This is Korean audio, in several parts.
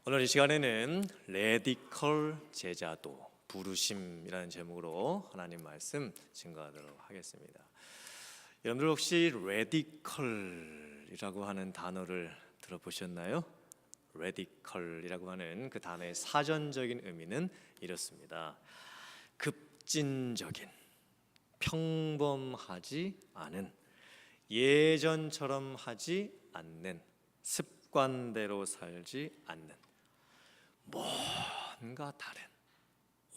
오늘 이 시간에는 레디컬 제자도 부르심이라는 제목으로 하나님 말씀 증거하도록 하겠습니다. 여러분들 혹시 레디컬이라고 하는 단어를 들어보셨나요? 레디컬이라고 하는 그 단어의 사전적인 의미는 이렇습니다. 급진적인, 평범하지 않은, 예전처럼 하지 않는, 습관대로 살지 않는, 뭔가 다른,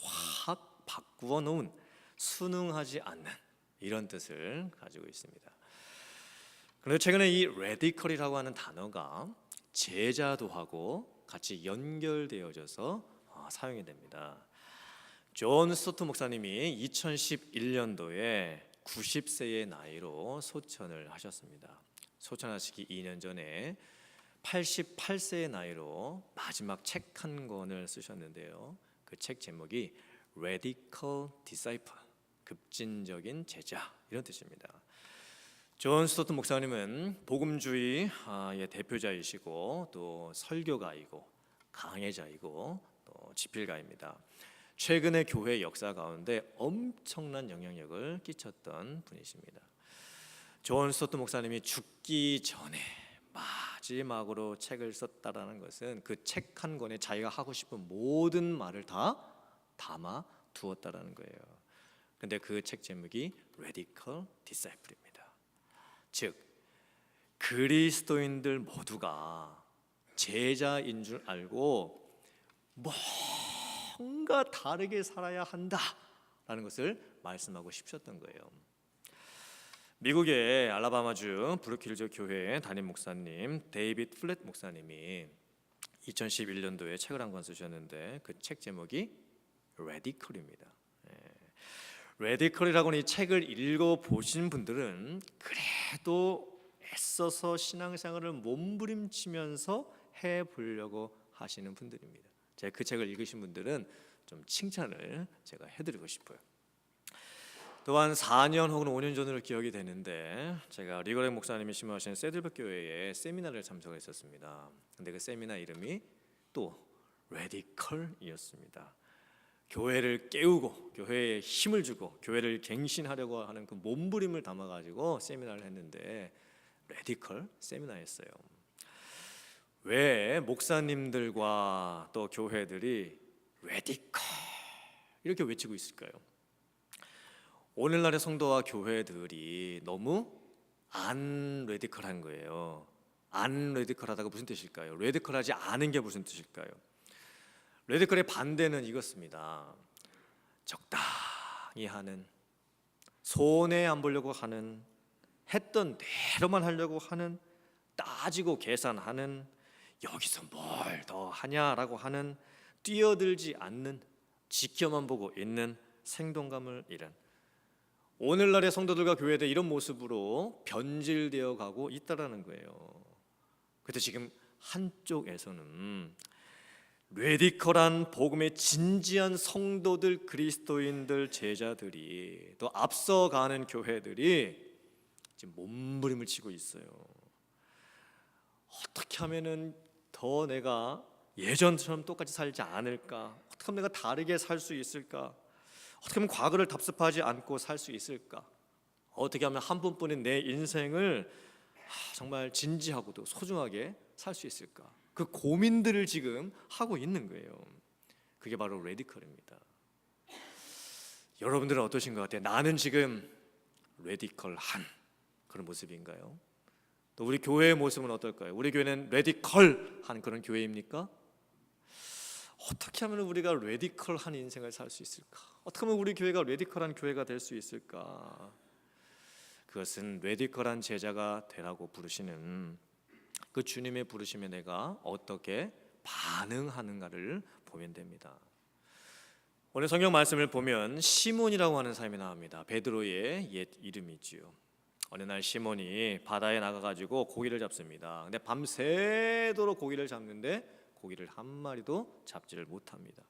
확 바꾸어 놓은, 순응하지 않는 이런 뜻을 가지고 있습니다. 그런데 최근에 이 레디컬이라고 하는 단어가 제자도하고 같이 연결되어져서 사용이 됩니다. 존 스토트 목사님이 2011년도에 90세의 나이로 소천을 하셨습니다. 소천하시기 2년 전에 88세의 나이로 마지막 책 한 권을 쓰셨는데요. 그 책 제목이 Radical Disciple, 급진적인 제자, 이런 뜻입니다. 존 스토트 목사님은 복음주의의 대표자이시고 또 설교가이고 강해자이고 또 집필가입니다. 최근의 교회 역사 가운데 엄청난 영향력을 끼쳤던 분이십니다. 존 스토트 목사님이 죽기 전에 마지막으로 책을 썼다라는 것은 그 책 한 권에 자기가 하고 싶은 모든 말을 다 담아 두었다라는 거예요. 그런데 그 책 제목이 Radical Disciple입니다. 즉 그리스도인들 모두가 제자인 줄 알고 뭔가 다르게 살아야 한다라는 것을 말씀하고 싶으셨던 거예요. 미국의 알라바마주 브루크힐즈 교회 담임 목사님 데이빗 플랫 목사님이 2011년도에 책을 한 권 쓰셨는데 그 책 제목이 레디컬입니다. 레디컬이라고 하는 이 책을 읽어보신 분들은 그래도 애써서 신앙생활을 몸부림치면서 해보려고 하시는 분들입니다. 제가 그 책을 읽으신 분들은 좀 칭찬을 제가 해드리고 싶어요. 또한 4년 혹은 5년 전으로 기억이 되는데 제가 리거렉 목사님이 심호하시는 세들백 교회에 세미나를 참석했었습니다. 근데 그 세미나 이름이 또 레디컬이었습니다. 교회를 깨우고 교회에 힘을 주고 교회를 갱신하려고 하는 그 몸부림을 담아가지고 세미나를 했는데 레디컬 세미나였어요. 왜 목사님들과 또 교회들이 레디컬 이렇게 외치고 있을까요? 오늘날의 성도와 교회들이 너무 안 레디컬한 거예요. 안 레디컬하다가 무슨 뜻일까요? 레디컬하지 않은 게 무슨 뜻일까요? 레디컬의 반대는 이것입니다. 적당히 하는, 손해 안 보려고 하는, 했던 대로만 하려고 하는, 따지고 계산하는, 여기서 뭘 더 하냐라고 하는, 뛰어들지 않는, 지켜만 보고 있는 생동감을 잃은 오늘날의 성도들과 교회들 이런 모습으로 변질되어 가고 있다라는 거예요. 그래서 지금 한쪽에서는 레디컬한 복음의 진지한 성도들, 그리스도인들, 제자들이 또 앞서가는 교회들이 지금 몸부림을 치고 있어요. 어떻게 하면은 더 내가 예전처럼 똑같이 살지 않을까? 어떻게 하면 내가 다르게 살 수 있을까? 어떻게 하면 과거를 답습하지 않고 살 수 있을까? 어떻게 하면 한 번뿐인 내 인생을 정말 진지하고도 소중하게 살 수 있을까? 그 고민들을 지금 하고 있는 거예요. 그게 바로 레디컬입니다. 여러분들은 어떠신 것 같아요? 나는 지금 레디컬한 그런 모습인가요? 또 우리 교회의 모습은 어떨까요? 우리 교회는 레디컬한 그런 교회입니까? 어떻게 하면 우리가 레디컬한 인생을 살 수 있을까? 어떻게 하면 우리 교회가 레디컬한 교회가 될 수 있을까? 그것은 레디컬한 제자가 되라고 부르시는 그 주님의 부르심에 내가 어떻게 반응하는가를 보면 됩니다. 오늘 성경 말씀을 보면 시몬이라고 하는 사람이 나옵니다. 베드로의 옛 이름이지요. 어느 날 시몬이 바다에 나가가지고 고기를 잡습니다. 근데 밤새도록 고기를 잡는데 고기를 한 마리도 잡지를 못합니다.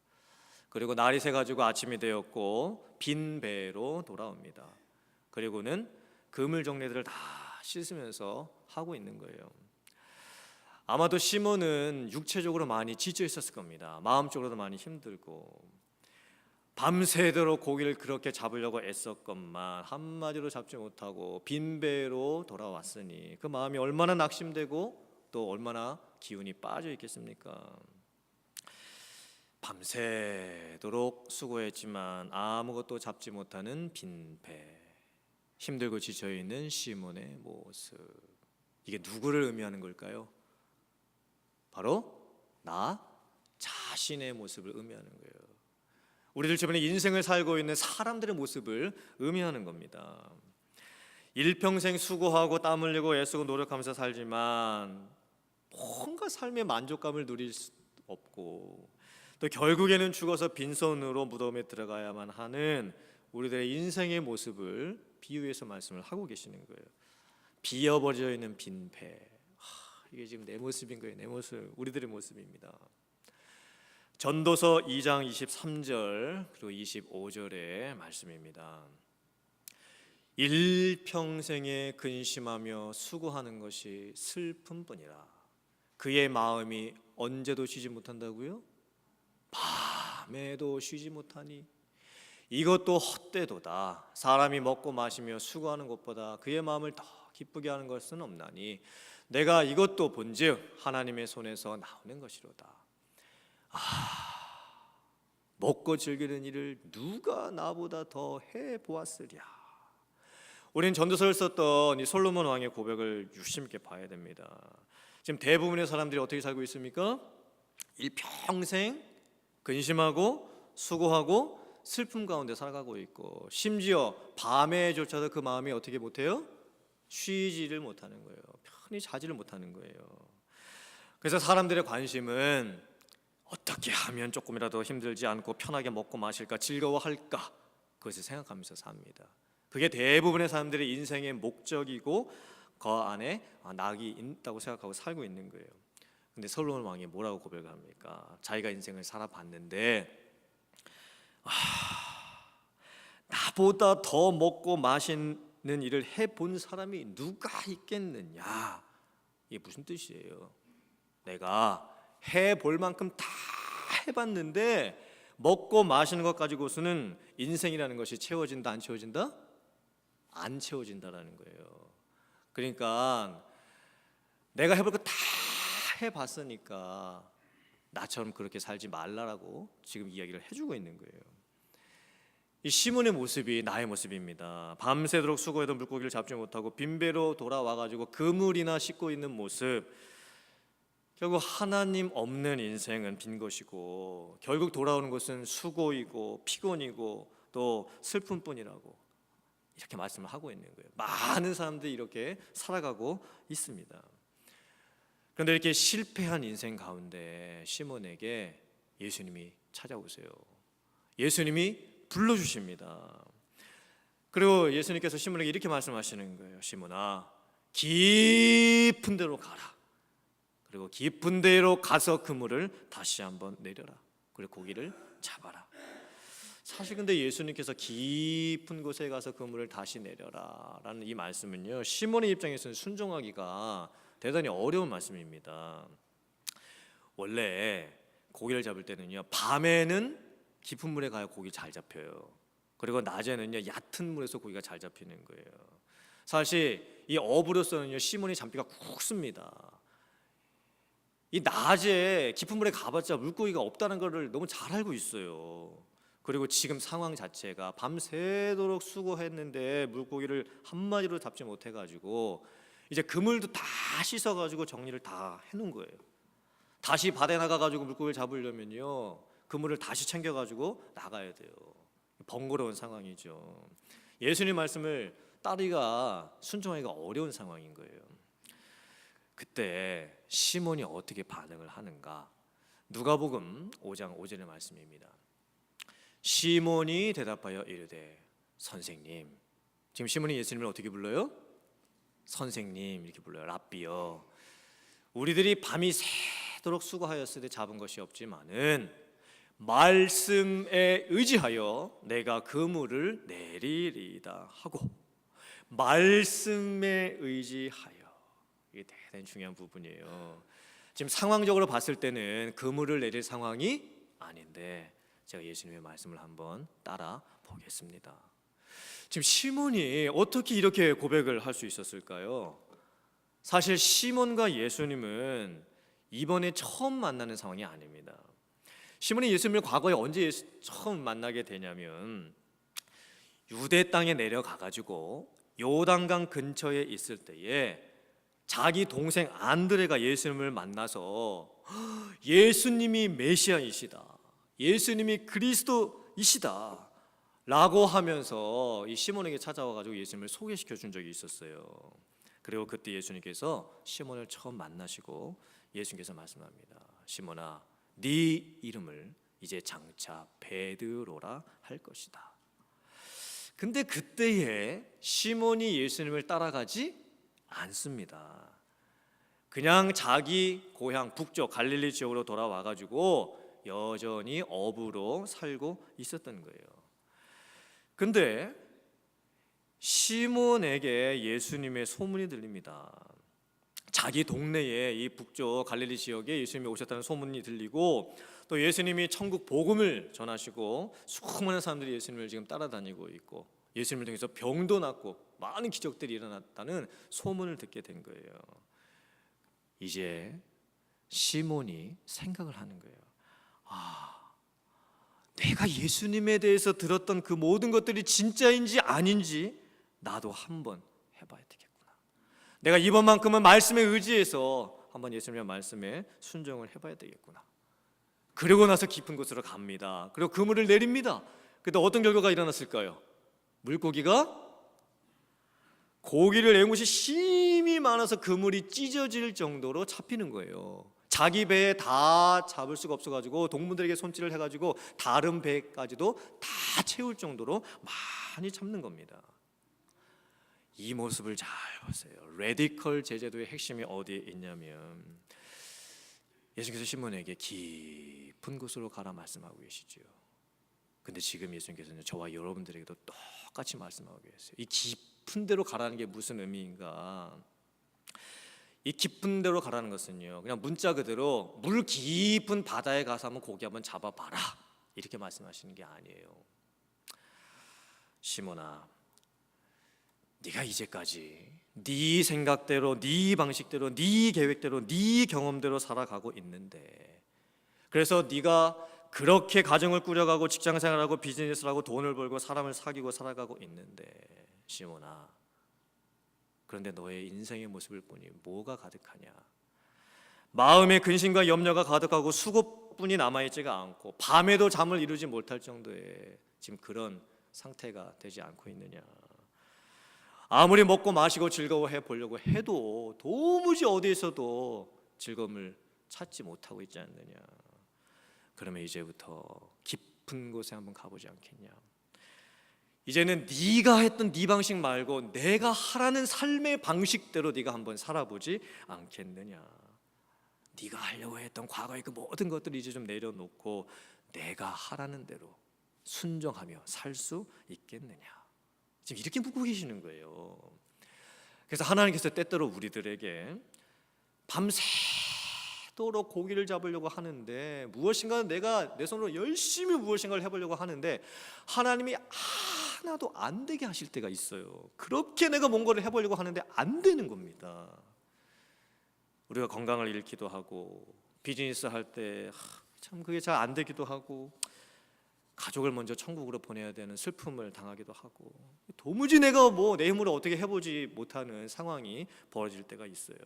그리고 날이 새가지고 아침이 되었고 빈 배로 돌아옵니다. 그리고는 그물 정리들을 다 씻으면서 하고 있는 거예요. 아마도 시몬은 육체적으로 많이 지쳐 있었을 겁니다. 마음적으로도 많이 힘들고 밤새도록 고기를 그렇게 잡으려고 애썼건만 한마디로 잡지 못하고 빈배로 돌아왔으니 그 마음이 얼마나 낙심되고 또 얼마나 기운이 빠져 있겠습니까? 밤새도록 수고했지만 아무것도 잡지 못하는 빈배, 힘들고 지쳐있는 시몬의 모습, 이게 누구를 의미하는 걸까요? 바로 나 자신의 모습을 의미하는 거예요. 우리들 주변에 인생을 살고 있는 사람들의 모습을 의미하는 겁니다. 일평생 수고하고 땀 흘리고 애쓰고 노력하면서 살지만 뭔가 삶의 만족감을 누릴 수 없고 또 결국에는 죽어서 빈손으로 무덤에 들어가야만 하는 우리들의 인생의 모습을 비유해서 말씀을 하고 계시는 거예요. 비어버려 있는 빈배. 이게 지금 내 모습인 거예요. 내 모습, 우리들의 모습입니다. 전도서 2장 23절 그리고 25절의 말씀입니다. 일평생에 근심하며 수고하는 것이 슬픔뿐이라. 그의 마음이 언제도 쉬지 못한다고요? 밤에도 쉬지 못하니 이것도 헛되도다. 사람이 먹고 마시며 수고하는 것보다 그의 마음을 더 기쁘게 하는 것은 없나니 내가 이것도 본즉 하나님의 손에서 나오는 것이로다. 먹고 즐기는 일을 누가 나보다 더 해보았으랴. 우리는 전도서를 썼던 이 솔로몬 왕의 고백을 유심 있게 봐야 됩니다. 지금 대부분의 사람들이 어떻게 살고 있습니까? 일평생 근심하고 수고하고 슬픔 가운데 살아가고 있고 심지어 밤에조차도 그 마음이 어떻게 못해요? 쉬지를 못하는 거예요. 편히 자지를 못하는 거예요. 그래서 사람들의 관심은 어떻게 하면 조금이라도 힘들지 않고 편하게 먹고 마실까, 즐거워할까, 그것을 생각하면서 삽니다. 그게 대부분의 사람들의 인생의 목적이고 그 안에 낙이 있다고 생각하고 살고 있는 거예요. 근데 솔로몬 왕이 뭐라고 고백을 합니까? 자기가 인생을 살아봤는데 나보다 더 먹고 마시는 일을 해본 사람이 누가 있겠느냐. 이게 무슨 뜻이에요? 내가 해볼 만큼 다 해봤는데 먹고 마시는 것 가지고서는 인생이라는 것이 채워진다 안 채워진다? 안 채워진다라는 거예요. 그러니까 내가 해볼 거 다 해봤으니까 나처럼 그렇게 살지 말라라고 지금 이야기를 해주고 있는 거예요. 이 시몬의 모습이 나의 모습입니다. 밤새도록 수고해도 물고기를 잡지 못하고 빈배로 돌아와가지고 그물이나 씻고 있는 모습. 결국 하나님 없는 인생은 빈 것이고 결국 돌아오는 것은 수고이고 피곤이고 또 슬픔뿐이라고 이렇게 말씀을 하고 있는 거예요. 많은 사람들이 이렇게 살아가고 있습니다. 그런데 이렇게 실패한 인생 가운데 시몬에게 예수님이 찾아오세요. 예수님이 불러주십니다. 그리고 예수님께서 시몬에게 이렇게 말씀하시는 거예요. 시몬아, 깊은 데로 가라. 그리고 깊은 데로 가서 그물을 다시 한번 내려라. 그리고 고기를 잡아라. 사실 근데 예수님께서 깊은 곳에 가서 그물을 다시 내려라 라는 이 말씀은요, 시몬의 입장에서는 순종하기가 대단히 어려운 말씀입니다. 원래 고기를 잡을 때는요, 밤에는 깊은 물에 가야 고기 잘 잡혀요. 그리고 낮에는요, 얕은 물에서 고기가 잘 잡히는 거예요. 사실 이 어부로서는요, 시몬이 잡기가 굵습니다. 이 낮에 깊은 물에 가봤자 물고기가 없다는 것을 너무 잘 알고 있어요. 그리고 지금 상황 자체가 밤새도록 수고했는데 물고기를 한 마리로 잡지 못해가지고 이제 그물도 다 씻어가지고 정리를 다 해놓은 거예요. 다시 바다에 나가가지고 물고기를 잡으려면요, 그물을 다시 챙겨가지고 나가야 돼요. 번거로운 상황이죠. 예수님 말씀을 따르기가 순종하기가 어려운 상황인 거예요. 그때 시몬이 어떻게 반응을 하는가? 누가복음 5장 5절의 말씀입니다. 시몬이 대답하여 이르되 선생님. 지금 시몬이 예수님을 어떻게 불러요? 선생님 이렇게 불러요. 랍비요. 우리들이 밤이 새도록 수고하였을 때 잡은 것이 없지만은 말씀에 의지하여 내가 그물을 내리리이다 하고, 말씀에 의지하여, 이게 대단히 중요한 부분이에요. 지금 상황적으로 봤을 때는 그물을 내릴 상황이 아닌데 제가 예수님의 말씀을 한번 따라 보겠습니다. 지금 시몬이 어떻게 이렇게 고백을 할 수 있었을까요? 사실 시몬과 예수님은 이번에 처음 만나는 상황이 아닙니다. 시몬이 예수님을 과거에 언제 처음 만나게 되냐면 유대 땅에 내려가가지고 요단강 근처에 있을 때에 자기 동생 안드레가 예수님을 만나서 예수님이 메시아이시다, 예수님이 그리스도이시다 라고 하면서 이 시몬에게 찾아와가지고 예수님을 소개시켜 준 적이 있었어요. 그리고 그때 예수님께서 시몬을 처음 만나시고 예수님께서 말씀합니다. 시몬아, 네 이름을 이제 장차 베드로라 할 것이다. 근데 그때에 시몬이 예수님을 따라가지 않습니다. 그냥 자기 고향 북쪽 갈릴리 지역으로 돌아와가지고 여전히 어부로 살고 있었던 거예요. 근데 시몬에게 예수님의 소문이 들립니다. 자기 동네에 이 북쪽 갈릴리 지역에 예수님이 오셨다는 소문이 들리고 또 예수님이 천국 복음을 전하시고 수많은 사람들이 예수님을 지금 따라다니고 있고 예수님을 통해서 병도 낫고 많은 기적들이 일어났다는 소문을 듣게 된 거예요. 이제 시몬이 생각을 하는 거예요. 내가 예수님에 대해서 들었던 그 모든 것들이 진짜인지 아닌지 나도 한번 해봐야 되겠구나. 내가 이번만큼은 말씀에 의지해서 한번 예수님의 말씀에 순종을 해봐야 되겠구나. 그러고 나서 깊은 곳으로 갑니다. 그리고 그물을 내립니다. 그때 어떤 결과가 일어났을까요? 물고기가 고기를 내는 곳이 힘이 많아서 그물이 찢어질 정도로 잡히는 거예요. 자기 배에 다 잡을 수가 없어가지고 동무들에게 손질을 해가지고 다른 배까지도 다 채울 정도로 많이 잡는 겁니다. 이 모습을 잘 보세요. 레디컬 제자도의 핵심이 어디에 있냐면 예수님께서 시몬에게 깊은 곳으로 가라 말씀하고 계시죠. 근데 지금 예수님께서는 저와 여러분들에게도 똑같이 말씀하고 계세요. 이 깊은 데로 가라는 게 무슨 의미인가? 이 깊은 데로 가라는 것은요, 그냥 문자 그대로 물 깊은 바다에 가서 한번 고기 한번 잡아봐라 이렇게 말씀하시는 게 아니에요. 시몬아, 네가 이제까지 네 생각대로, 네 방식대로, 네 계획대로, 네 경험대로 살아가고 있는데, 그래서 네가 그렇게 가정을 꾸려가고 직장생활하고 비즈니스를 하고 돈을 벌고 사람을 사귀고 살아가고 있는데, 시몬아, 그런데 너의 인생의 모습을 보니 뭐가 가득하냐? 마음의 근심과 염려가 가득하고 수고뿐이 남아있지가 않고 밤에도 잠을 이루지 못할 정도의 지금 그런 상태가 되지 않고 있느냐? 아무리 먹고 마시고 즐거워해 보려고 해도 도무지 어디에서도 즐거움을 찾지 못하고 있지 않느냐? 그러면 이제부터 깊은 곳에 한번 가보지 않겠냐? 이제는 네가 했던 네 방식 말고 내가 하라는 삶의 방식대로 네가 한번 살아보지 않겠느냐? 네가 하려고 했던 과거의 그 모든 것들을 이제 좀 내려놓고 내가 하라는 대로 순종하며 살 수 있겠느냐? 지금 이렇게 묻고 계시는 거예요. 그래서 하나님께서 때때로 우리들에게 밤새도록 고기를 잡으려고 하는데 무엇인가 내가 내 손으로 열심히 무엇인가를 해보려고 하는데 하나님이 하나도 안 되게 하실 때가 있어요. 그렇게 내가 뭔가를 해보려고 하는데 안 되는 겁니다. 우리가 건강을 잃기도 하고 비즈니스 할 때 참 그게 잘 안 되기도 하고 가족을 먼저 천국으로 보내야 되는 슬픔을 당하기도 하고 도무지 내가 내 힘으로 어떻게 해보지 못하는 상황이 벌어질 때가 있어요.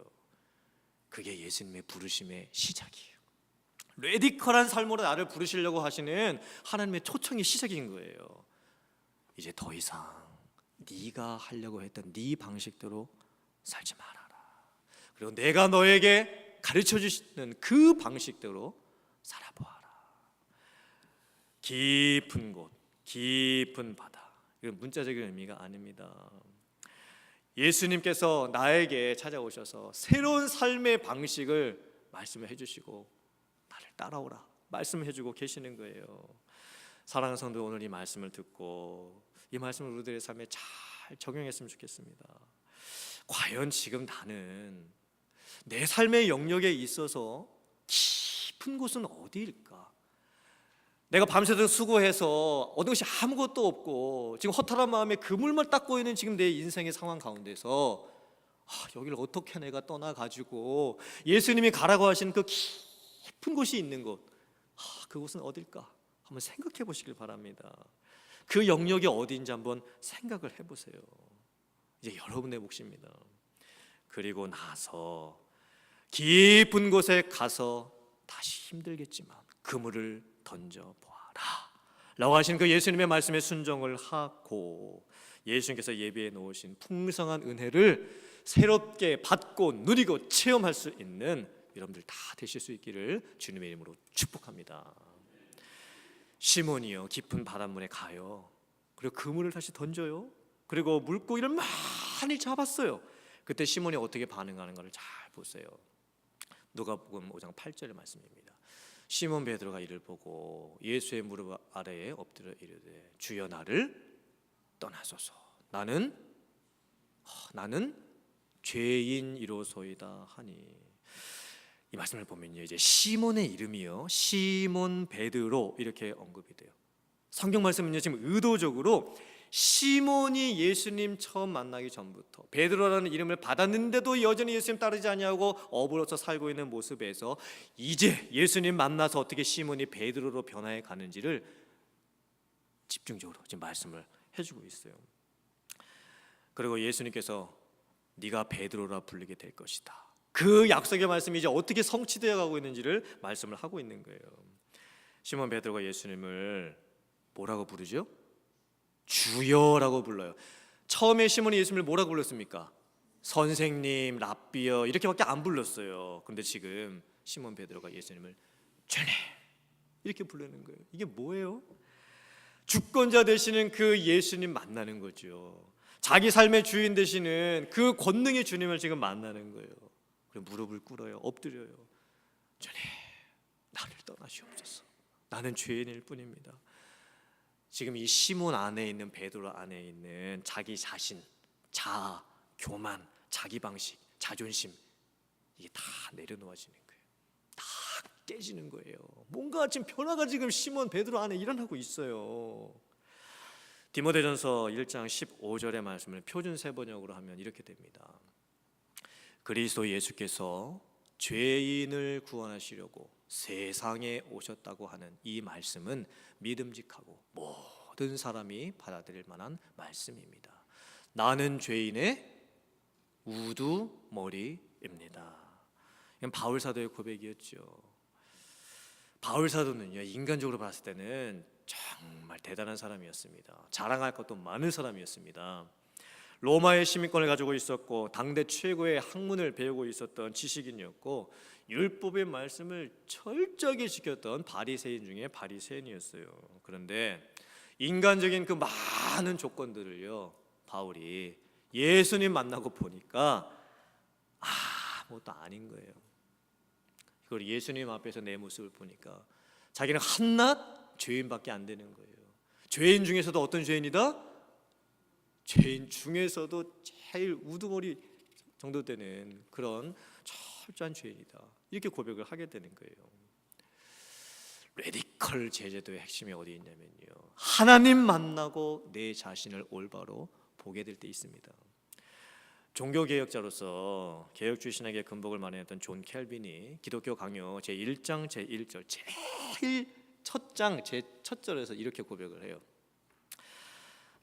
그게 예수님의 부르심의 시작이에요. 레디컬한 삶으로 나를 부르시려고 하시는 하나님의 초청의 시작인 거예요. 이제 더 이상 네가 하려고 했던 네 방식대로 살지 말아라. 그리고 내가 너에게 가르쳐 주시는 그 방식대로 살아보아라. 깊은 곳, 깊은 바다. 이건 문자적인 의미가 아닙니다. 예수님께서 나에게 찾아오셔서 새로운 삶의 방식을 말씀해 주시고 나를 따라오라 말씀해 주고 계시는 거예요. 사랑하는 성도, 오늘 이 말씀을 듣고 이 말씀을 우리들의 삶에 잘 적용했으면 좋겠습니다. 과연 지금 나는 내 삶의 영역에 있어서 깊은 곳은 어디일까? 내가 밤새도록 수고해서 얻은 것이 아무것도 없고 지금 허탈한 마음에 그물만 닦고 있는 지금 내 인생의 상황 가운데서 여기를 어떻게 내가 떠나가지고 예수님이 가라고 하신 그 깊은 곳이 있는 곳, 그곳은 어딜까? 한번 생각해 보시길 바랍니다. 그 영역이 어디인지 한번 생각을 해보세요. 이제 여러분의 몫입니다. 그리고 나서 깊은 곳에 가서 다시 힘들겠지만 그물을 던져보아라 라고 하신 그 예수님의 말씀에 순종을 하고 예수님께서 예비해 놓으신 풍성한 은혜를 새롭게 받고 누리고 체험할 수 있는 여러분들 다 되실 수 있기를 주님의 이름으로 축복합니다. 시몬이요, 깊은 바닷물에 가요. 그리고 그물을 다시 던져요. 그리고 물고기를 많이 잡았어요. 그때 시몬이 어떻게 반응하는가를 잘 보세요. 누가복음 5장 8절의 말씀입니다. 시몬 베드로가 이를 보고 예수의 무릎 아래에 엎드려 이르되 주여 나를 떠나소서. 나는 죄인이로소이다 하니. 이 말씀을 보면요, 이제 시몬의 이름이요, 시몬 베드로 이렇게 언급이 돼요. 성경 말씀은요, 지금 의도적으로 시몬이 예수님 처음 만나기 전부터 베드로라는 이름을 받았는데도 여전히 예수님 따르지 아니하고 어부로서 살고 있는 모습에서 이제 예수님 만나서 어떻게 시몬이 베드로로 변화해 가는지를 집중적으로 지금 말씀을 해주고 있어요. 그리고 예수님께서 네가 베드로라 불리게 될 것이다. 그 약속의 말씀이 이제 어떻게 성취되어 가고 있는지를 말씀을 하고 있는 거예요. 시몬 베드로가 예수님을 뭐라고 부르죠? 주여라고 불러요. 처음에 시몬이 예수님을 뭐라고 불렀습니까? 선생님, 랍비여 이렇게밖에 안 불렀어요. 그런데 지금 시몬 베드로가 예수님을 주님 이렇게 부르는 거예요. 이게 뭐예요? 주권자 되시는 그 예수님 만나는 거죠. 자기 삶의 주인 되시는 그 권능의 주님을 지금 만나는 거예요. 그리고 무릎을 꿇어요. 엎드려요. 주님, 나를 떠나시옵소서. 나는 죄인일 뿐입니다. 지금 이 시몬 안에 있는 베드로 안에 있는 자기 자신, 자아, 교만, 자기 방식, 자존심 이게 다 내려놓아지는 거예요. 다 깨지는 거예요. 뭔가 지금 변화가 지금 시몬 베드로 안에 일어나고 있어요. 디모데전서 1장 15절의 말씀을 표준 세번역으로 하면 이렇게 됩니다. 그리스도 예수께서 죄인을 구원하시려고 세상에 오셨다고 하는 이 말씀은 믿음직하고 모든 사람이 받아들일 만한 말씀입니다. 나는 죄인의 우두머리입니다. 이건 바울 사도의 고백이었죠. 바울 사도는요, 인간적으로 봤을 때는 정말 대단한 사람이었습니다. 자랑할 것도 많은 사람이었습니다. 로마의 시민권을 가지고 있었고 당대 최고의 학문을 배우고 있었던 지식인이었고 율법의 말씀을 철저하게 지켰던 바리새인 중에 바리새인이었어요. 그런데 인간적인 그 많은 조건들을요, 바울이 예수님 만나고 보니까 아무것도 아닌 거예요. 그걸 예수님 앞에서 내 모습을 보니까 자기는 한낱 죄인밖에 안 되는 거예요. 죄인 중에서도 어떤 죄인이다? 죄인 중에서도 제일 우두머리 정도 되는 그런 철저한 죄인이다. 이렇게 고백을 하게 되는 거예요. 레디컬 제재도의 핵심이 어디 있냐면요, 하나님 만나고 내 자신을 올바로 보게 될 때 있습니다. 종교개혁자로서 개혁주의 신학의 근복을 마련했던 존 켈빈이 기독교 강요 제1장 제1절 제일 첫 장 제 첫 절에서 이렇게 고백을 해요.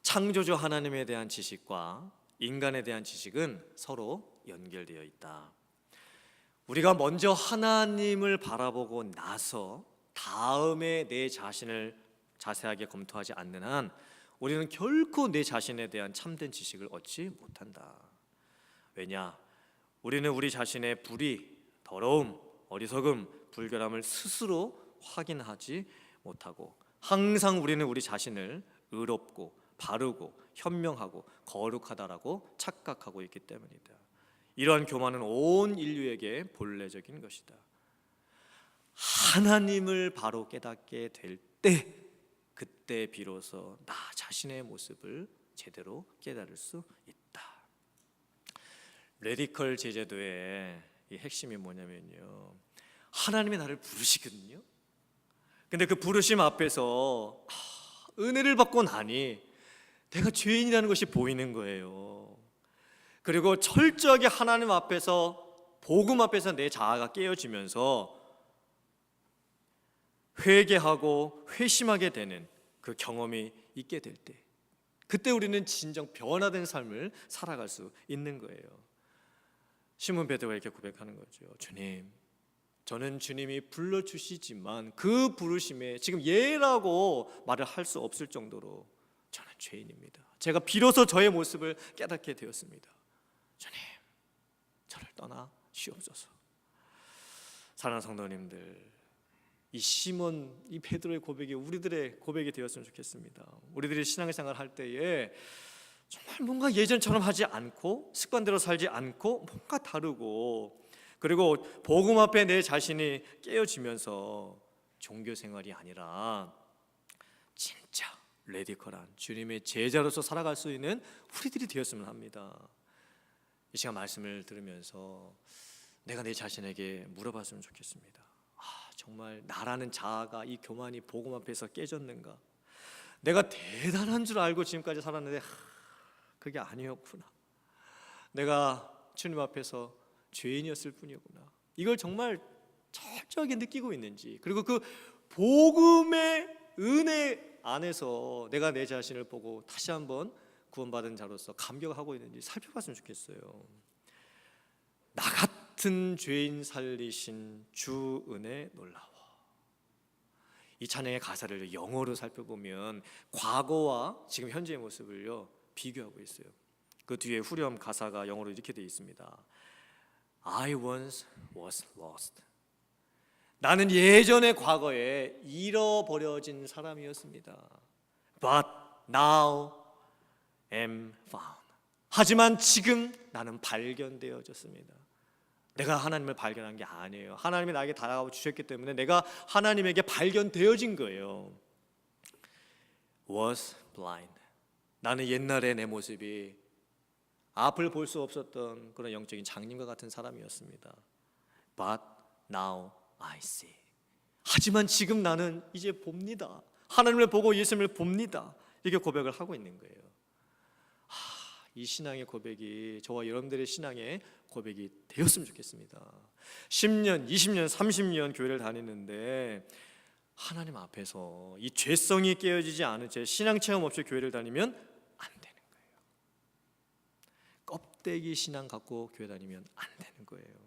창조주 하나님에 대한 지식과 인간에 대한 지식은 서로 연결되어 있다. 우리가 먼저 하나님을 바라보고 나서 다음에 내 자신을 자세하게 검토하지 않는 한 우리는 결코 내 자신에 대한 참된 지식을 얻지 못한다. 왜냐? 우리는 우리 자신의 불의, 더러움, 어리석음, 불결함을 스스로 확인하지 못하고 항상 우리는 우리 자신을 의롭고 바르고 현명하고 거룩하다라고 착각하고 있기 때문이다. 이러한 교만은 온 인류에게 본래적인 것이다. 하나님을 바로 깨닫게 될 때, 그때 비로소 나 자신의 모습을 제대로 깨달을 수 있다. 레디컬 제재도의 이 핵심이 뭐냐면요, 하나님이 나를 부르시거든요. 근데 그 부르심 앞에서 은혜를 받고 나니 내가 죄인이라는 것이 보이는 거예요. 그리고 철저하게 하나님 앞에서, 복음 앞에서 내 자아가 깨어지면서 회개하고 회심하게 되는 그 경험이 있게 될 때, 그때 우리는 진정 변화된 삶을 살아갈 수 있는 거예요. 시몬 베드로가 이렇게 고백하는 거죠. 주님, 저는 주님이 불러주시지만 그 부르심에 지금 예라고 말을 할 수 없을 정도로 저는 죄인입니다. 제가 비로소 저의 모습을 깨닫게 되었습니다. 주님, 저를 떠나 시옵소서. 사랑하는 성도님들, 이 시몬, 이 베드로의 고백이 우리들의 고백이 되었으면 좋겠습니다. 우리들이 신앙생활 할 때에 정말 뭔가 예전처럼 하지 않고 습관대로 살지 않고 뭔가 다르고, 그리고 복음 앞에 내 자신이 깨어지면서 종교생활이 아니라 진짜 레디컬한 주님의 제자로서 살아갈 수 있는 우리들이 되었으면 합니다. 이 시간 말씀을 들으면서 내가 내 자신에게 물어봤으면 좋겠습니다. 정말 나라는 자아가, 이 교만이 복음 앞에서 깨졌는가? 내가 대단한 줄 알고 지금까지 살았는데 그게 아니었구나. 내가 주님 앞에서 죄인이었을 뿐이었구나. 이걸 정말 철저하게 느끼고 있는지, 그리고 그 복음의 은혜 안에서 내가 내 자신을 보고 다시 한번 구원받은 자로서 감격하고 있는지 살펴봤으면 좋겠어요. 나 같은 죄인 살리신 주 은혜 놀라워. 이 찬양의 가사를 영어로 살펴보면 과거와 지금 현재의 모습을요 비교하고 있어요. 그 뒤에 후렴 가사가 영어로 이렇게 되어 있습니다. I once was lost. 나는 예전의 과거에 잃어버려진 사람이었습니다. But now am found. 하지만 지금 나는 발견되어졌습니다. 내가 하나님을 발견한 게 아니에요. 하나님이 나에게 다가와 주셨기 때문에 내가 하나님에게 발견되어진 거예요. Was blind. 나는 옛날에 내 모습이 앞을 볼 수 없었던 그런 영적인 장님과 같은 사람이었습니다. But now I see. 하지만 지금 나는 이제 봅니다. 하나님을 보고 예수님을 봅니다. 이렇게 고백을 하고 있는 거예요. 이 신앙의 고백이 저와 여러분들의 신앙의 고백이 되었으면 좋겠습니다. 10년, 20년, 30년 교회를 다니는데 하나님 앞에서 이 죄성이 깨어지지 않은 채 신앙 체험 없이 교회를 다니면 안 되는 거예요. 껍데기 신앙 갖고 교회 다니면 안 되는 거예요.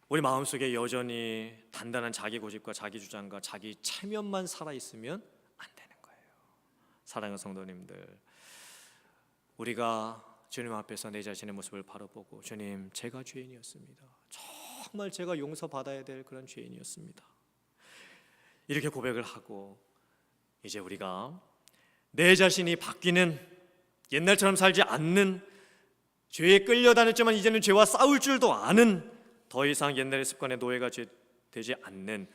우리 마음속에 여전히 단단한 자기 고집과 자기 주장과 자기 체면만 살아있으면 안 되는 거예요. 사랑하는 성도님들, 우리가 주님 앞에서 내 자신의 모습을 바라보고, 주님, 제가 죄인이었습니다. 정말 제가 용서받아야 될 그런 죄인이었습니다. 이렇게 고백을 하고, 이제 우리가 내 자신이 바뀌는, 옛날처럼 살지 않는, 죄에 끌려다녔지만 이제는 죄와 싸울 줄도 아는, 더 이상 옛날의 습관의 노예가 되지 않는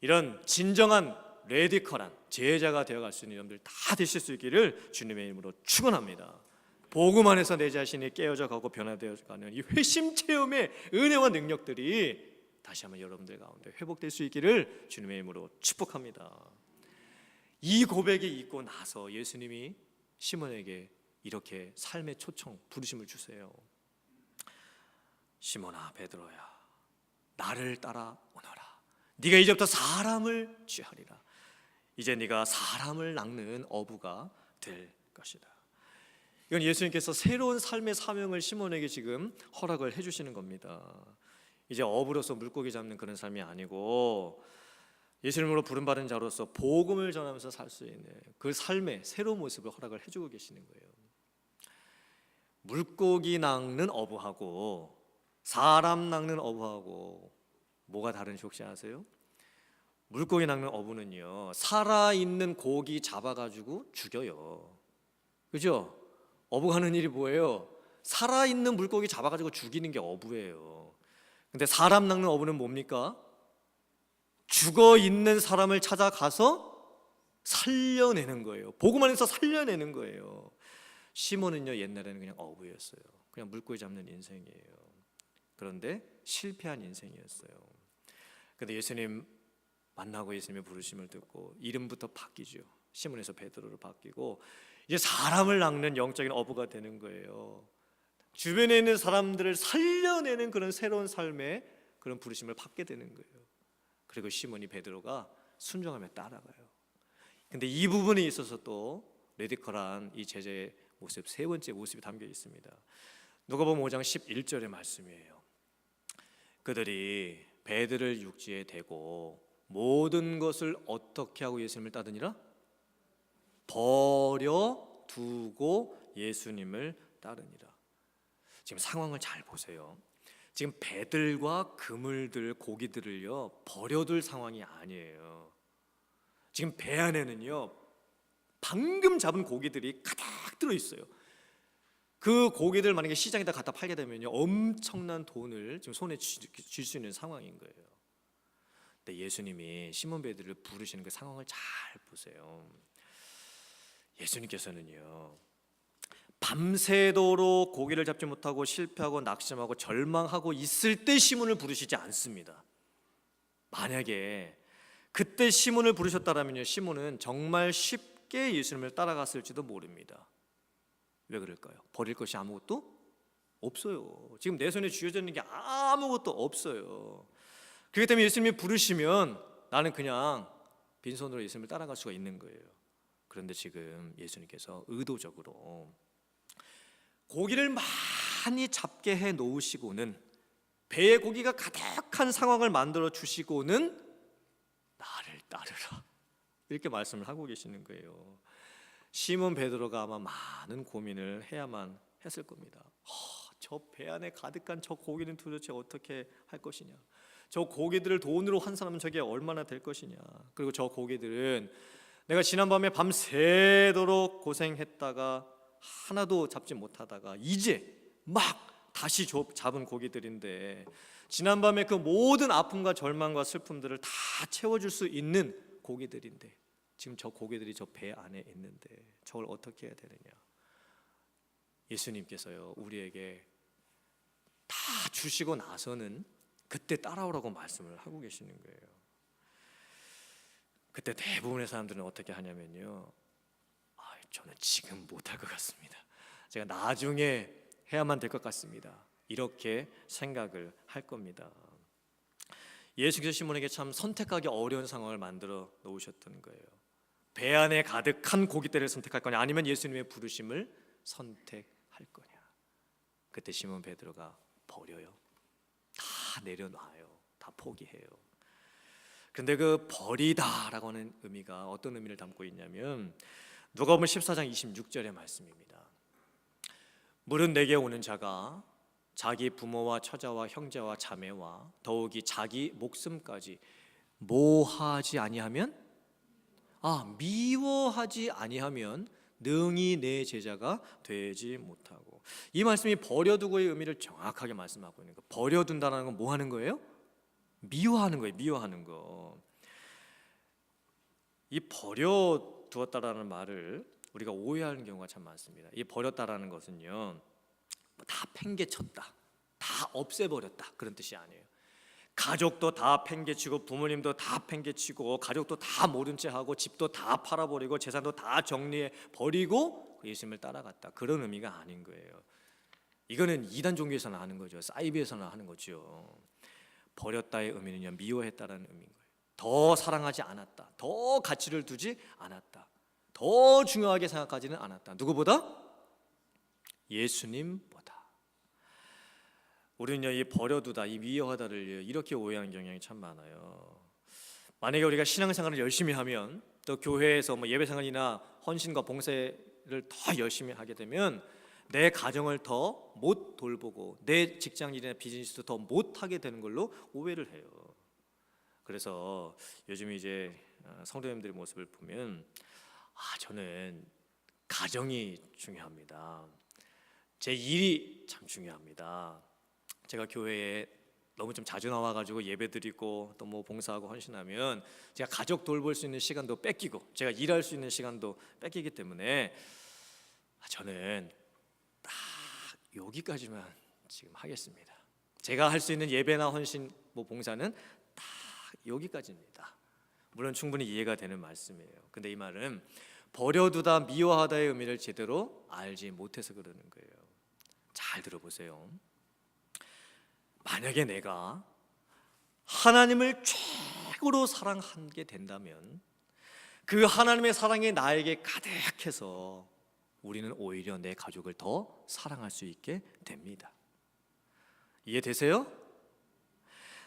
이런 진정한 레디컬한 제자가 되어갈 수 있는 여러분들 다 되실 수 있기를 주님의 이름으로 축원합니다. 복음 안에서 내 자신이 깨어져 가고 변화되어가는 이 회심 체험의 은혜와 능력들이 다시 한번 여러분들 가운데 회복될 수 있기를 주님의 이름으로 축복합니다. 이 고백이 있고 나서 예수님이 시몬에게 이렇게 삶의 초청, 부르심을 주세요. 시몬아, 베드로야, 나를 따라 오너라. 네가 이제부터 사람을 취하리라. 이제 네가 사람을 낚는 어부가 될 것이다. 이건 예수님께서 새로운 삶의 사명을 시몬에게 지금 허락을 해주시는 겁니다. 이제 어부로서 물고기 잡는 그런 삶이 아니고 예수님으로 부름받은 자로서 복음을 전하면서 살 수 있는 그 삶의 새로운 모습을 허락을 해주고 계시는 거예요. 물고기 낚는 어부하고 사람 낚는 어부하고 뭐가 다른지 혹시 아세요? 물고기 낚는 어부는요, 살아있는 고기 잡아가지고 죽여요. 그죠? 어부가 하는 일이 뭐예요? 살아있는 물고기 잡아가지고 죽이는 게 어부예요. 근데 사람 낚는 어부는 뭡니까? 죽어있는 사람을 찾아가서 살려내는 거예요. 복음 안에서 살려내는 거예요. 시몬은요, 옛날에는 그냥 어부였어요. 그냥 물고기 잡는 인생이에요. 그런데 실패한 인생이었어요. 근데 예수님 만나고 예수님의 부르심을 듣고 이름부터 바뀌죠. 시몬에서 베드로로 바뀌고 이제 사람을 낚는 영적인 어부가 되는 거예요. 주변에 있는 사람들을 살려내는 그런 새로운 삶의 그런 부르심을 받게 되는 거예요. 그리고 시몬이 베드로가 순종하며 따라가요. 근데 이 부분에 있어서 또 레디컬한 이 제자의 모습, 세 번째 모습이 담겨 있습니다. 누가복음 5장 11절의 말씀이에요. 그들이 배들을 육지에 대고 모든 것을 어떻게 하고 예수님을 따르니라? 버려 두고 예수님을 따르니라. 지금 상황을 잘 보세요. 지금 배들과 그물들, 고기들을요 버려둘 상황이 아니에요. 지금 배 안에는요 방금 잡은 고기들이 가득 들어 있어요. 그 고기들 만약에 시장에다 갖다 팔게 되면요 엄청난 돈을 지금 손에 쥘 수 있는 상황인 거예요. 근데 예수님이 시몬 베드로를 부르시는 그 상황을 잘 보세요. 예수님께서는요 밤새도록 고기를 잡지 못하고 실패하고 낙심하고 절망하고 있을 때 시몬을 부르시지 않습니다. 만약에 그때 시몬을 부르셨다면요 시몬은 정말 쉽게 예수님을 따라갔을지도 모릅니다. 왜 그럴까요? 버릴 것이 아무것도 없어요. 지금 내 손에 쥐어져 있는 게 아무것도 없어요. 그렇기 때문에 예수님이 부르시면 나는 그냥 빈손으로 예수님을 따라갈 수가 있는 거예요. 그런데 지금 예수님께서 의도적으로 고기를 많이 잡게 해 놓으시고는 배에 고기가 가득한 상황을 만들어 주시고는 나를 따르라 이렇게 말씀을 하고 계시는 거예요. 시몬 베드로가 아마 많은 고민을 해야만 했을 겁니다. 저 배 안에 가득한 저 고기는 도대체 어떻게 할 것이냐, 저 고기들을 돈으로 환산하면 저게 얼마나 될 것이냐, 그리고 저 고기들은 내가 지난밤에 밤새도록 고생했다가 하나도 잡지 못하다가 이제 막 다시 잡은 고기들인데 지난밤에 그 모든 아픔과 절망과 슬픔들을 다 채워줄 수 있는 고기들인데 지금 저 고기들이 저 배 안에 있는데 저걸 어떻게 해야 되느냐. 예수님께서요 우리에게 다 주시고 나서는 그때 따라오라고 말씀을 하고 계시는 거예요. 그때 대부분의 사람들은 어떻게 하냐면요 저는 지금 못할 것 같습니다. 제가 나중에 해야만 될 것 같습니다. 이렇게 생각을 할 겁니다. 예수께서 시몬에게 참 선택하기 어려운 상황을 만들어 놓으셨던 거예요. 배 안에 가득한 고깃대를 선택할 거냐 아니면 예수님의 부르심을 선택할 거냐. 그때 시몬 베드로가 버려요. 다 내려놔요. 다 포기해요. 그런데 그 버리다라고 하는 의미가 어떤 의미를 담고 있냐면 누가복음 14장 26절의 말씀입니다. 물은 내게 오는 자가 자기 부모와 처자와 형제와 자매와 더욱이 자기 목숨까지 뭐하지 아니하면 미워하지 아니하면 능히 내 제자가 되지 못하고. 이 말씀이 버려두고의 의미를 정확하게 말씀하고 있는 거예요. 버려둔다는 건 뭐 하는 거예요? 미워하는 거예요. 미워하는 거. 이 버려두었다라는 말을 우리가 오해하는 경우가 참 많습니다. 이 버렸다라는 것은요 다 팽개쳤다, 다 없애버렸다 그런 뜻이 아니에요. 가족도 다 팽개치고 부모님도 다 팽개치고 가족도 다 모른 채 하고 집도 다 팔아버리고 재산도 다 정리해 버리고 예수님을 따라갔다 그런 의미가 아닌 거예요. 이거는 이단 종교에서는 하는 거죠. 사이비에서는 하는 거죠. 버렸다의 의미는요 미워했다라는 의미인 거예요. 더 사랑하지 않았다, 더 가치를 두지 않았다, 더 중요하게 생각하지는 않았다. 누구보다? 예수님보다. 우리는요 이 버려두다, 이 미워하다를 이렇게 오해하는 경향이 참 많아요. 만약에 우리가 신앙생활을 열심히 하면 또 교회에서 예배생활이나 헌신과 봉사를 더 열심히 하게 되면 내 가정을 더 못 돌보고 내 직장일이나 비즈니스도 더 못하게 되는 걸로 오해를 해요. 그래서 요즘 이제 성도님들의 모습을 보면 저는 가정이 중요합니다. 제 일이 참 중요합니다. 제가 교회에 너무 좀 자주 나와가지고 예배드리고 또 봉사하고 헌신하면 제가 가족 돌볼 수 있는 시간도 뺏기고 제가 일할 수 있는 시간도 뺏기기 때문에 저는 딱 여기까지만 지금 하겠습니다. 제가 할 수 있는 예배나 헌신, 봉사는 다 여기까지입니다. 물론 충분히 이해가 되는 말씀이에요. 근데 이 말은 버려두다, 미워하다의 의미를 제대로 알지 못해서 그러는 거예요. 잘 들어보세요. 만약에 내가 하나님을 최고로 사랑하게 된다면 그 하나님의 사랑이 나에게 가득해서 우리는 오히려 내 가족을 더 사랑할 수 있게 됩니다. 이해되세요?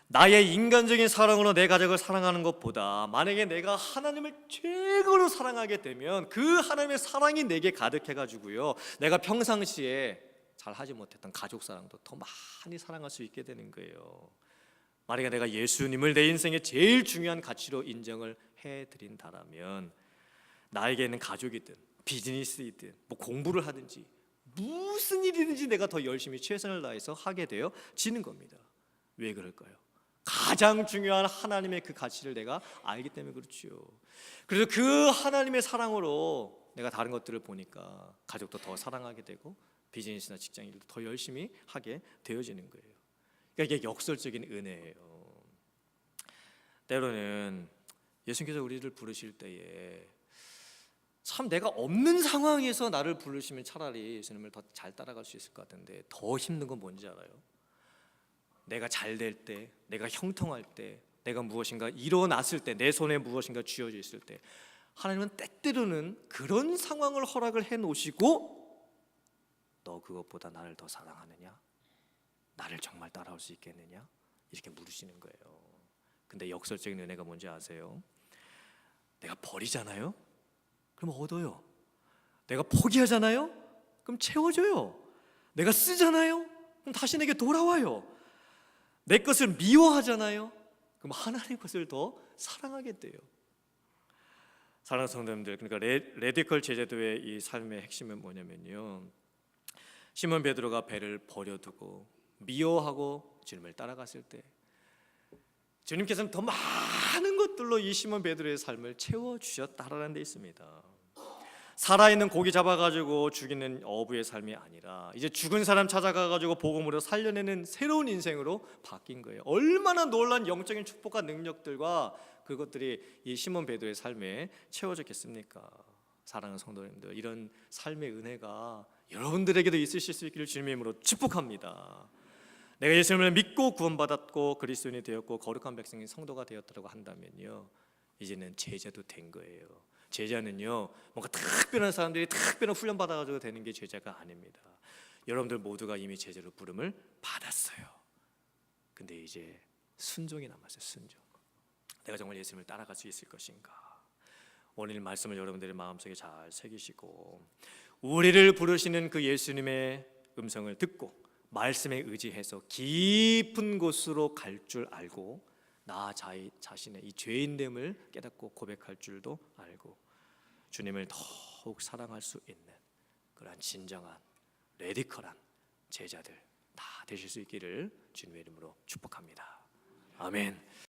나의 인간적인 사랑으로 내 가족을 사랑하는 것보다 만약에 내가 하나님을 최고로 사랑하게 되면 그 하나님의 사랑이 내게 가득해가지고요, 내가 평상시에 잘 하지 못했던 가족 사랑도 더 많이 사랑할 수 있게 되는 거예요. 만약에 내가 예수님을 내 인생의 제일 중요한 가치로 인정을 해드린다라면 나에게는 가족이든 비즈니스이든 공부를 하든지 무슨 일이든지 내가 더 열심히 최선을 다해서 하게 되어지는 겁니다. 왜 그럴까요? 가장 중요한 하나님의 그 가치를 내가 알기 때문에 그렇죠. 그래서 그 하나님의 사랑으로 내가 다른 것들을 보니까 가족도 더 사랑하게 되고 비즈니스나 직장 일도 더 열심히 하게 되어지는 거예요. 그러니까 이게 역설적인 은혜예요. 때로는 예수님께서 우리를 부르실 때에 참 내가 없는 상황에서 나를 부르시면 차라리 예수님을 더 잘 따라갈 수 있을 것 같은데 더 힘든 건 뭔지 알아요? 내가 잘 될 때, 내가 형통할 때, 내가 무엇인가 일어났을 때, 내 손에 무엇인가 쥐어져 있을 때 하나님은 때때로는 그런 상황을 허락을 해놓으시고 너 그것보다 나를 더 사랑하느냐? 나를 정말 따라올 수 있겠느냐? 이렇게 물으시는 거예요. 근데 역설적인 은혜가 뭔지 아세요? 내가 버리잖아요? 그럼 얻어요. 내가 포기하잖아요? 그럼 채워줘요. 내가 쓰잖아요? 그럼 다시 내게 돌아와요. 내 것을 미워하잖아요? 그럼 하나님 것을 더 사랑하게 돼요. 사랑하는 성도님들, 그러니까 레디컬 제자도의 이 삶의 핵심은 뭐냐면요, 시몬 베드로가 배를 버려두고 미워하고 주님을 따라갔을 때 주님께서는 더 많은 것들로 이 시몬 베드로의 삶을 채워주셨다라는 데 있습니다. 살아있는 고기 잡아가지고 죽이는 어부의 삶이 아니라 이제 죽은 사람 찾아가가지고 복음으로 살려내는 새로운 인생으로 바뀐 거예요. 얼마나 놀라운 영적인 축복과 능력들과 그것들이 이 시몬 베드로의 삶에 채워졌겠습니까? 사랑하는 성도님들, 이런 삶의 은혜가 여러분들에게도 있으실 수 있기를 주님의 이름으로 축복합니다. 내가 예수님을 믿고 구원받았고 그리스도인이 되었고 거룩한 백성인 성도가 되었다고 한다면요, 이제는 제자도 된 거예요. 제자는요, 뭔가 특별한 사람들이 특별한 훈련 받아가지고 되는 게 제자가 아닙니다. 여러분들 모두가 이미 제자로 부름을 받았어요. 근데 이제 순종이 남았어요. 순종. 내가 정말 예수님을 따라갈 수 있을 것인가? 오늘 말씀을 여러분들의 마음속에 잘 새기시고 우리를 부르시는 그 예수님의 음성을 듣고 말씀에 의지해서 깊은 곳으로 갈 줄 알고 나 자신의 이 죄인됨을 깨닫고 고백할 줄도 알고 주님을 더욱 사랑할 수 있는 그러한 진정한 레디컬한 제자들 다 되실 수 있기를 주님의 이름으로 축복합니다. 아멘.